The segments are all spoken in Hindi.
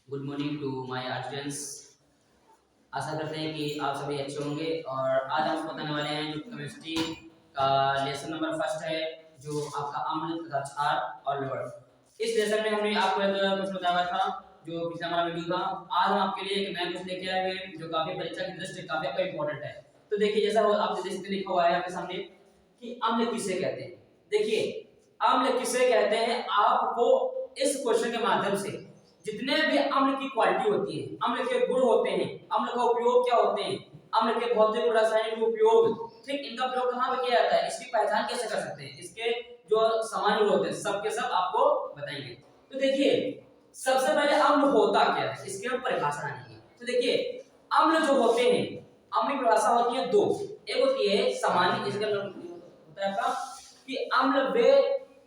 Good morning to my students. आशा करते हैं कि आप सभी अच्छे होंगे। और आज हम बताने वाले हैं जो केमिस्ट्री का लेसन नंबर फर्स्ट है, जो आपका अम्ल तथा क्षार और लवण। इस लेसन में हमने आपको एक क्वेश्चन बताया था जो पिछला हमारा वीडियो था। आज हम आपके लिए एक नया क्वेश्चन लेके आए हुए हैं जो काफी परीक्षा की दृष्टि से काफी इंपॉर्टेंट है। तो देखिए, जैसा आप देख सकते लिखा हुआ है आपके सामने कि अम्ल किसे कहते हैं। देखिए, अम्ल किसे कहते हैं, आपको इस क्वेश्चन के माध्यम से जितने भी अम्ल की क्वालिटी होती है, अम्ल के गुण होते हैं, अम्ल का उपयोग क्या होते हैं, अम्ल के भौतिक और रासायनिक उपयोग, ठीक, इनका प्रयोग कहां पे किया जाता है, इसकी पहचान कैसे कर सकते हैं, इसके जो सामान्य गुण होते हैं सब के सब आपको बताएंगे। तो देखिए, सबसे पहले अम्ल होता क्या है, इसकी हम परिभाषा जानेंगे। तो देखिए, अम्ल जो होते हैं, अम्ल की परिभाषा होती है दो। एक होती है सामान्य, इसका होता है आपका कि अम्ल वे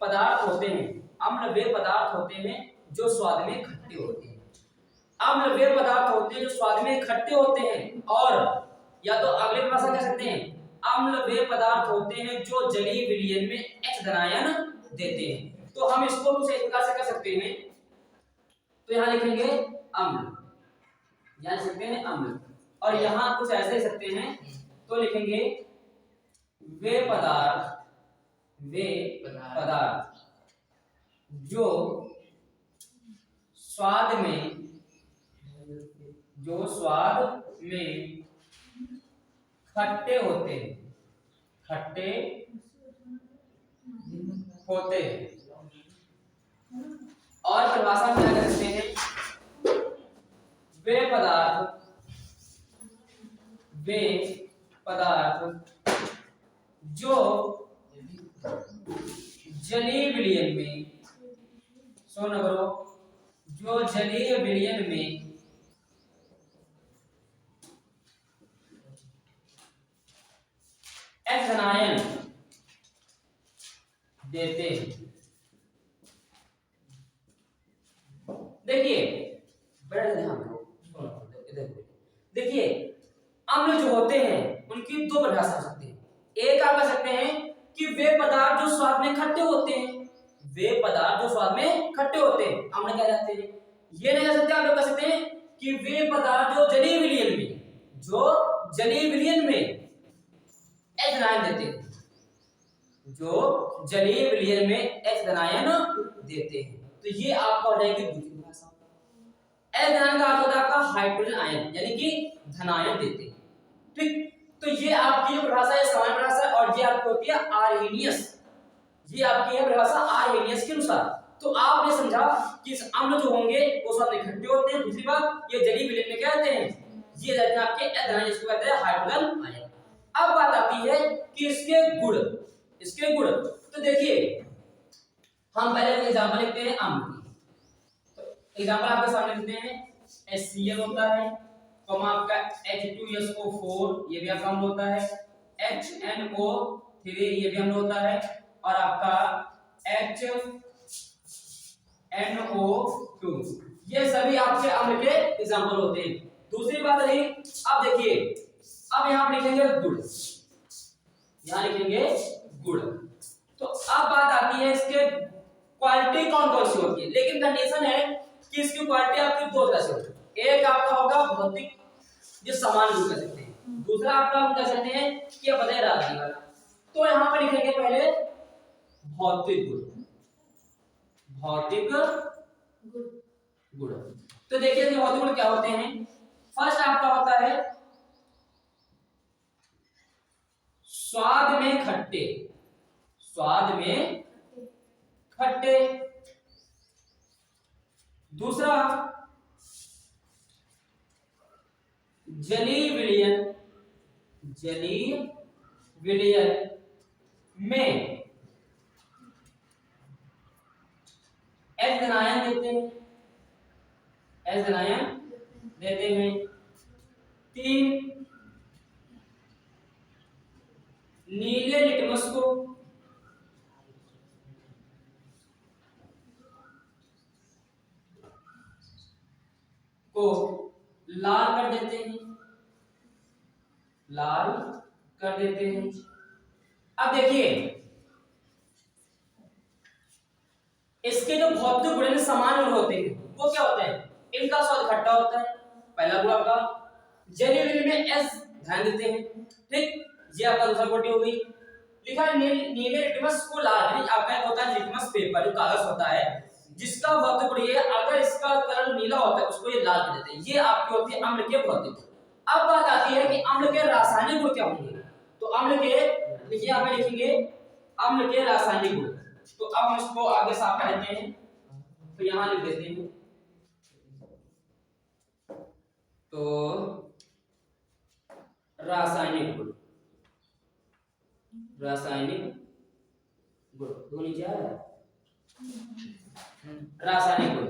पदार्थ होते हैं, अम्ल वे पदार्थ होते हैं जो स्वाद में खट्टे होते हैं। अम्ल वे पदार्थ होते हैं जो स्वाद में खट्टे होते हैं। और या तो अगले भाषा कह सकते हैं, अम्ल वे पदार्थ होते हैं जो जलीय विलयन में H धनायन देते हैं। तो हम इसको कुछ इस प्रकार से कह सकते हैं। तो यहां लिखेंगे अम्ल, यहां लिख सकते हैं अम्ल, और यहां कुछ ऐसे लिख सकते हैं। तो लिखेंगे वे पदार्थ, वे पदार्थ जो स्वाद में, जो स्वाद में खट्टे होते हैं, खट्टे होते हैं। और परिभाषा में क्या कहते हैं, वे पदार्थ, वे पदार्थ जो जलीय विलयन में, सुनो करो, जो जलीय विलयन में H धनायन देते हैं। देखिए, बड़ा ध्यान दो, देखिए, अम्ल जो होते हैं उनकी दो परिभाषा हो सकती है। एक आप कह सकते हैं कि वे पदार्थ जो स्वाद में खट्टे होते हैं, वे पदार्थ जो स्वाद में खट्टे होते हैं अम्ल कह जाते हैं। ये नहीं कह सकते, आप लोग कह सकते हैं कि वे पदार्थ जो जलीय विलयन में, जो जलीय विलयन में H धनायन देते हैं, जो जलीय विलयन में H धनायन देते हैं। तो ये आपका हो जाएगी दूसरी परिभाषा। H धनायन का अर्थ होता है आपका हाइड्रोजन आयन, यानी कि धनायन देते हैं, ठीक। तो ये आपकी जो परिभाषा है सामान्य परिभाषा है, और ये आपकी होती है आर्हेनियस, ये आपकी है परिभाषा आर्हेनियस के अनुसार। तो आपने समझा कि इस अम्ल जो होंगे वो स्वाद में खट्टे होते हैं। दूसरी बात, ये जलीय विलयन में क्या होते हैं, ये रहते हैं आपके H धनायन, जिसको कहते हैं हाइड्रोजन आयन। अब बात आती है कि इसके गुण, इसके गुण। तो देखिए, हम पहले एग्जांपल लिखते हैं अम्ल की। तो एग्जांपल आपके सामने लिखते हैं, HCl होता है, कॉमा आपका H2SO4, ये भी आपका अम्ल होता है, HNO3, ये भी अम्ल होता है, और आपका HNO2, ये सभी आपके अम्ल के एग्जांपल होते हैं। दूसरी बात रही, अब देखिए, अब यहां पर लिखेंगे गुण, यहां लिखेंगे गुण। तो अब बात आती है इसके क्वालिटी कौन कौन सी होती है, लेकिन कंडीशन है कि इसकी क्वालिटी आपकी दो तरह से होती है। एक आपका होगा भौतिक, जो समान गुण कह सकते हैं, दूसरा आपका हम कह सकते हैं कि अपने राशि वाला। तो यहां पर लिखेंगे पहले भौतिक गुण, भौतिक गुण। तो देखिए भौतिक गुण क्या होते हैं। फर्स्ट आपका होता है स्वाद में खट्टे, स्वाद में खट्टे। दूसरा जलीय विलयन, जलीय विलयन में H धनायन देते हैं, H धनायन देते हैं। तीन, नीले लिटमस को लाल कर देते हैं, लाल कर देते हैं। अब देखिए, इसके जो भौतिक गुण समान गुण होते हैं वो क्या होते हैं, इनका स्वाद खट्टा होता है, पहला गुण आपका। जेलीविली में एस ध्यान देते हैं, ठीक, ये आपका दूसरा क्वालिटी हो गई। लिखा है नीले लिटमस को लाल, यानी आपका एक होता है लिटमस पेपर, जो कागज होता है जिसका भौतिक गुण ये, अगर इसका कलर नीला होता है उसको ये लाल कर देते हैं। ये आपकी होती है अम्ल के भौतिक गुण। अब बात आती है कि अम्ल के रासायनिक गुण क्या होंगे। तो अम्ल के, देखिए यहाँ पे लिखेंगे अम्ल के रासायनिक गुण। तो अब हम इसको आगे साफ कर लेते हैं, तो यहाँ लिख देते हैं। तो रासायनिक गुण, रासायनिक गुण तो नीचे आ रहा है, रासायनिक गुण।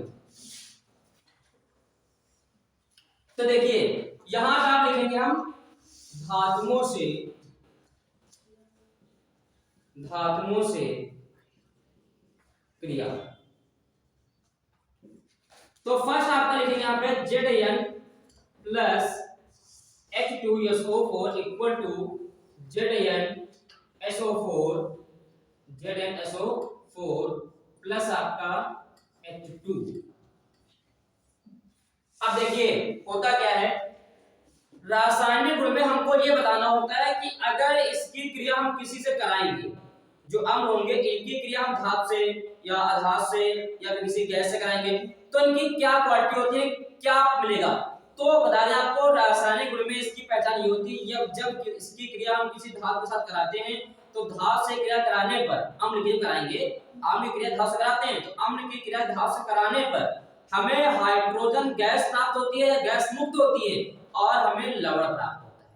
तो देखिए यहां पे आप लिखेंगे हम धातुओं से क्रिया। तो फर्स्ट आपका लिखेंगे यहाँ पे Zn plus H2SO4 equal to ZnSO4 plus आपका H2। अब देखिए होता क्या है, रासायनिक गुण में हमको ये बताना होता है कि अगर इसकी क्रिया हम किसी से कराएंगे, जो अम्ल होंगे इनकी क्रिया हम धातु से या अधातु से या किसी गैस से कराएंगे, तो इनकी क्या क्वालिटी होती है, क्या मिलेगा। तो बता दें आपको, रासायनिक गुण में इसकी पहचान ये होती है, जब इसकी क्रिया हम किसी धातु के साथ कराते हैं, तो धातु से क्रिया कराने पर, अम्ल की कराएंगे, अम्ल की क्रिया धातु से कराते हैं, तो अम्ल की क्रिया धातु से कराने पर हमें हाइड्रोजन गैस प्राप्त होती है, गैस मुक्त होती है, और हमें लवण प्राप्त होता है।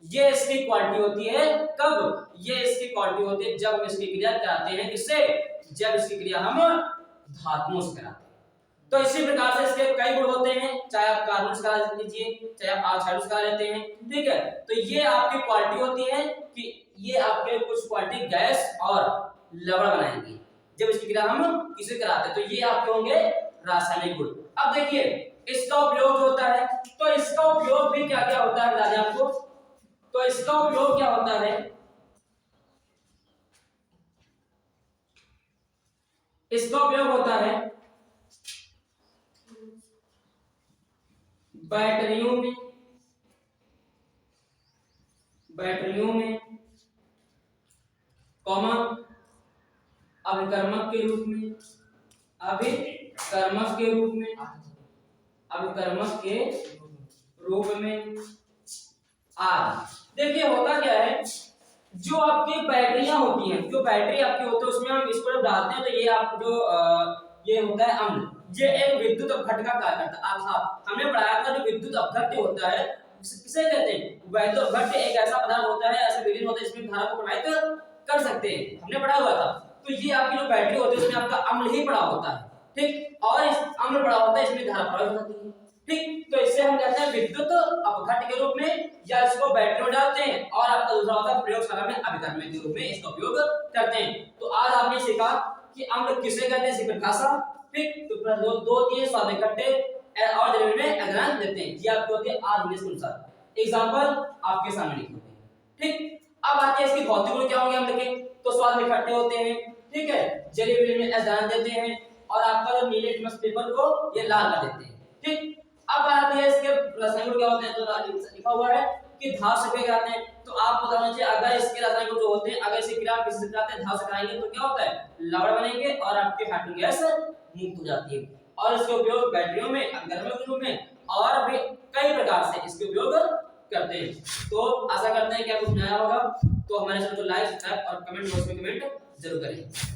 ये इसकी क्वालिटी होती है। कब? ये इसकी क्वालिटी होती है जब हम इसकी क्रिया कराते हैं, किससे? जब इसकी क्रिया हम धातुओं से कराते हैं। तो इसी प्रकार से इसके कई गुण होते हैं, चाहे आप कार्बन से करा लीजिए, चाहे आप ऑक्साइड से करा लेते हैं, ठीक है। तो ये आपकी क्वालिटी होती है कि ये आपके कुछ क्वालिटी गैस और लवण बनाएंगे जब इसकी क्रिया हम किसे कराते हैं। तो ये आपके होंगे रासायनिक गुण। अब देखिए इसका उपयोग जो होता है, तो इसका उपयोग भी क्या क्या होता है बता दें आपको। तो इसका उपयोग क्या होता है, इसका उपयोग होता है बैटरियों में कॉमा अभिकर्मक के रूप में, आदि। देखिए होता क्या है, जो आपकी बैटरियां होती हैं, जो बैटरी आपकी होती है उसमें हम इसको जब डालते हैं तो ये आप जो ये होता है अम्ल, ये एक विद्युत अपघट्ट का कार्य करता है। हमने पढ़ाया था जो विद्युत अपघट्ट होता है किसे कहते हैं, विद्युत अपघट्ट एक ऐसा पदार्थ होता है, ऐसा विलीन होता है इसमें धारा को प्रभावित कर सकते हैं, हमने पढ़ा हुआ था। तो ये आपकी जो बैटरी होती है उसमें आपका अम्ल ही पड़ा होता है, ठीक, और इस अम्ल पड़ा होता है, इसमें धारा प्रभावित होती है, ठीक। तो इससे हम कहते हैं विद्युत अपघट्ट के रूप में, या इसको बैटरी में डालते हैं, और आपका दूसरा होता है प्रयोगशाला में अभिकर्मक के रूप में इसका उपयोग करते हैं। तो आज आपने सीखा कि अम्ल किसे कहते हैं, सिपरखासा, ठीक। तो दो तीन स्वाद इकट्ठे और जरूरी में अग्रहण देते हैं, ये आपको होती है R19 के अनुसार। एग्जांपल आपके सामने लिखे होते हैं, ठीक। अब आते हैं इसके भौतिक गुण क्या होंगे अम्ल के। तो स्वाद इकट्ठे होते हैं, ठीक है, जलीय में अग्रहण देते हैं, और आपका जो नीले लिटमस पेपर को ये लाल कर देते हैं, ठीक। अब आते हैं इसके रासायनिक गुण क्या होते हैं। तो लिखा हुआ है कि धातु से क्रिया कराते हैं, तो आपको बताना चाहिए अगर इसके रासायनिक गुण जो होते हैं, अगर इसे क्रिया किसी से कराते हैं, धातु से कराएंगे तो क्या होता है, लवण बनेंगे और आपके हाइड्रोजन गैस मुक्त हो जाती है। और इसके उपयोग बैटरियों में, अभिकर्मक के रूप में, और भी कई प्रकार से इसके उपयोग करते हैं। तो आशा करते हैं कि आपको समझ आया होगा। तो हमारे चैनल को लाइक, सब्सक्राइब और कमेंट बॉक्स में कमेंट जरूर करें।